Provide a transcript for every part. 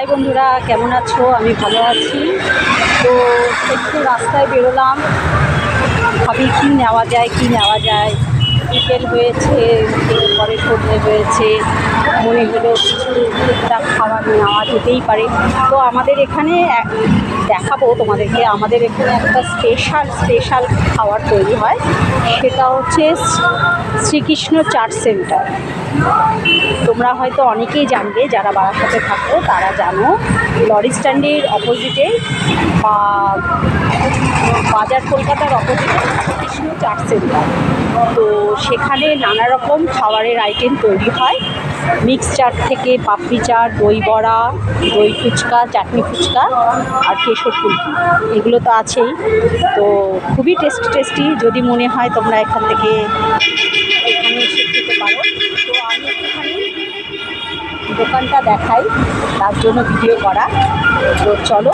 High বন্ধুরা, কেমন আছো? আমি ভালো আছি। তো একটু রাস্তায় বেরোলাম, ভাবি কী নেওয়া যায়। বিকেল হয়েছে, পরে সন্ধ্যে হয়েছে, মনে হলো কিছু টুকটাক খাবার নেওয়া যেতেই পারে। তো আমাদের এখানে দেখাবো তোমাদেরকে, আমাদের এখানে একটা স্পেশাল খাবার তৈরি হয়, সেটা হচ্ছে শ্রীকৃষ্ণ চাট সেন্টার। তোমরা হয়তো অনেকেই জানবে, যারা বারাসাতে থাকো তারা জানো। লরি স্ট্যান্ডের অপোজিটে বা বাজার কলকাতার অপোজিটে শ্রীকৃষ্ণ চাট সেন্টার। তো সেখানে নানা রকম খাবারের আইটেম তৈরি হয়, মিক্স চাট থেকে পাপড়ি চাট, দই বড়া, দই ফুচকা, চাটনি ফুচকা আর কেশর ফুলকি, এগুলো তো আছেই। তো খুবই টেস্টি। যদি মনে হয় তোমরা এখানে এসে খেতে পারো। তো আমি একটুখানি দোকানটা দেখাই, তার জন্য ভিডিও করা। তো চলো।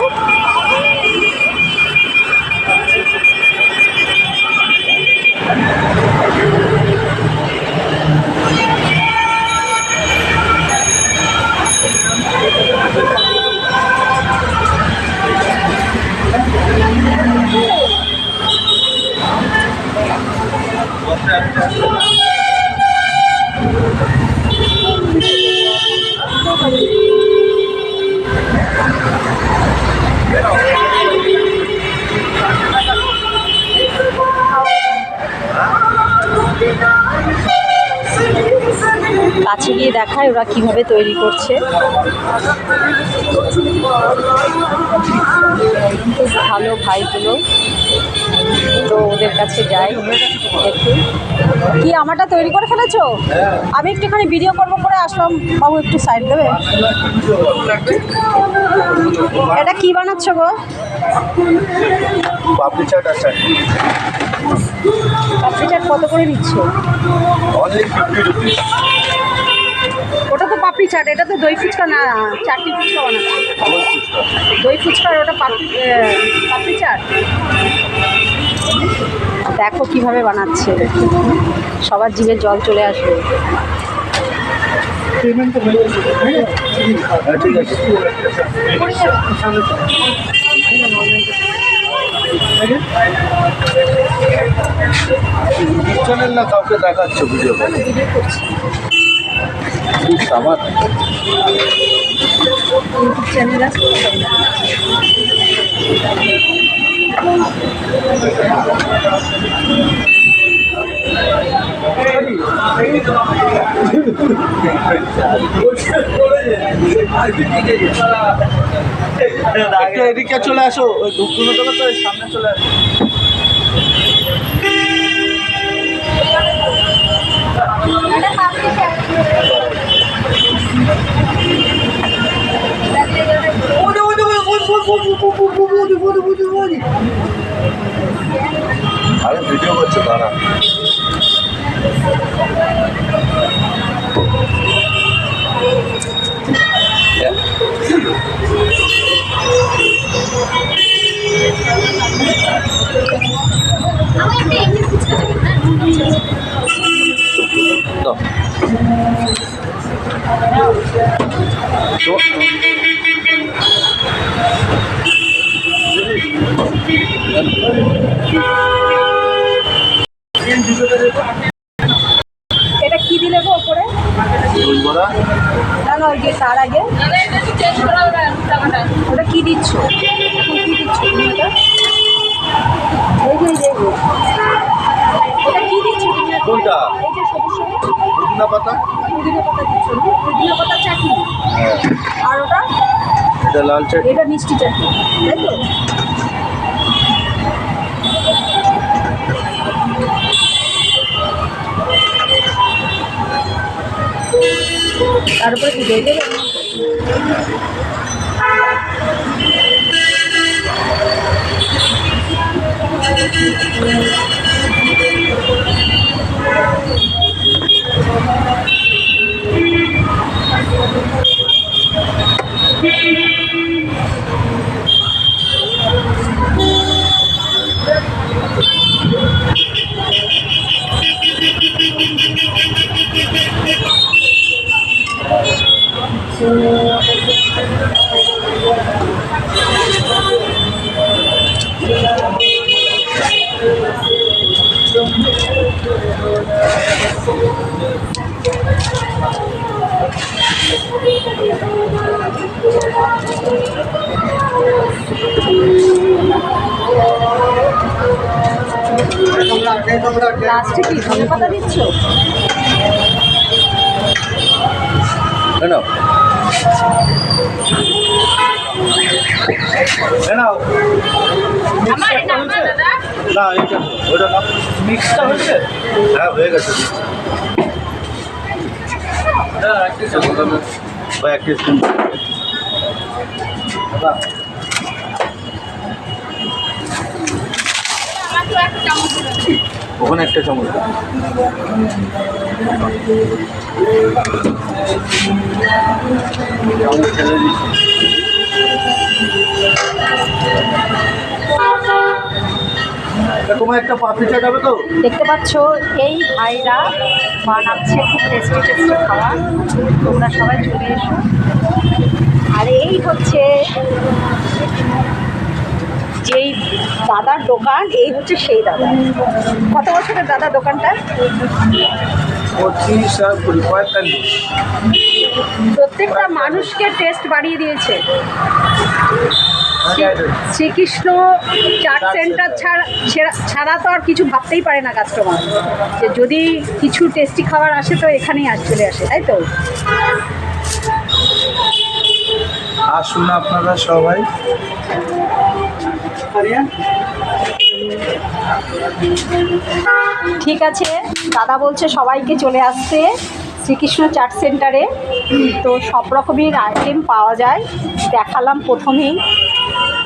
কাছে গিয়ে দেখায় ওরা কিভাবে তৈরি করছে। খুব ভালো ভাইগুলো, তো ওদের কাছে যাই দেখি। কি আমারটা তৈরি করে ফেলেছো? আমি একটুখানি ভিডিও করবো করে আসলাম। বাবু একটু সাইড দেবে। এটা কি বানাচ্ছ গো? পাপড়ি চাট আছে। পাপড়ি চাট কত করে দিচ্ছ? Only 50 rupees. ওটা তো পাপড়ি চাট, এটা তো দই ফুচকা না, চাটনি ফুচকা বানাচ্ছে। দই ফুচকা আর ওটা পাপড়ি চাট। দেখো কিভাবে বানাচ্ছে, সবার জিভে জল চলে আসবে। ঠিক আছে, চ্যানেল না কাউকে দেখাচ্ছ ভিডিও করছি। আমার ইউটিউব চ্যানেল আছে। একটু এদিকে চলে আসো, ওই ধূপগুলো তো সামনে চলে আসো। আরে ভিডিও করছে তারা। এটা কি দিলে গো ওপরে? না ওই যে তার আগে ওটা কি দিচ্ছ? এখন কি দিচ্ছ তুমি? ওটা কি দিচ্ছ তুমি? কোনটা? এই যে সবুজ পুদিনা পাতা। পুদিনা পাতা দিচ্ছ, পুদিনা পাতা চাটনি। আর ওটা? এটা লাল চাটনি। এটা মিষ্টি চাটনি, তাই তো? তারপরে কি দই দেবে? লাস্টে কি ধনে পাতা দিচ্ছ? নাও নাও না এটা ওটা না মিক্সটা হয়েছে হ্যাঁ হয়ে গেছে ভাই এক পিস ওখানে একটা চামচ ছেড়ে দিচ্ছি তোমার একটা পাপড়ি যাবে তো দেখতে পাচ্ছ এই ভাইরা বানাচ্ছে খুব টেস্টি টেস্টি খাবার, তোমরা সবাই চলে এসো। আর এই হচ্ছে যেই দাদার দোকান, এই হচ্ছে সেই দাদা। কত বছরের দাদা দোকানটা? 25 আর 45 প্রত্যেকটা মানুষকে টেস্ট বাড়িয়ে দিয়েছে। শ্রীকৃষ্ণ চাট সেন্টার ছাড়া তো আর কিছু ভাবতেই পারে না কাস্টমার, যে যদি কিছু টেস্টি খাবার আসে তো এখানেই চলে আসে, তাই তো? আসুন আপনারা সবাই। ঠিক আছে, দাদা বলছে সবাইকে চলে আসতে শ্রীকৃষ্ণ চাট সেন্টারে। তো সব রকমের আইটেম পাওয়া যায়, দেখালাম প্রথমেই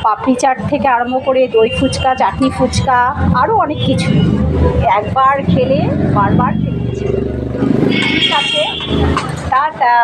পাপড়ি চাট থেকে আরম্ভ করে দই ফুচকা, চাটনি ফুচকা, আরও অনেক কিছু। একবার খেলে বারবার খেতে ইচ্ছে করে। ঠিক আছে, টাটা।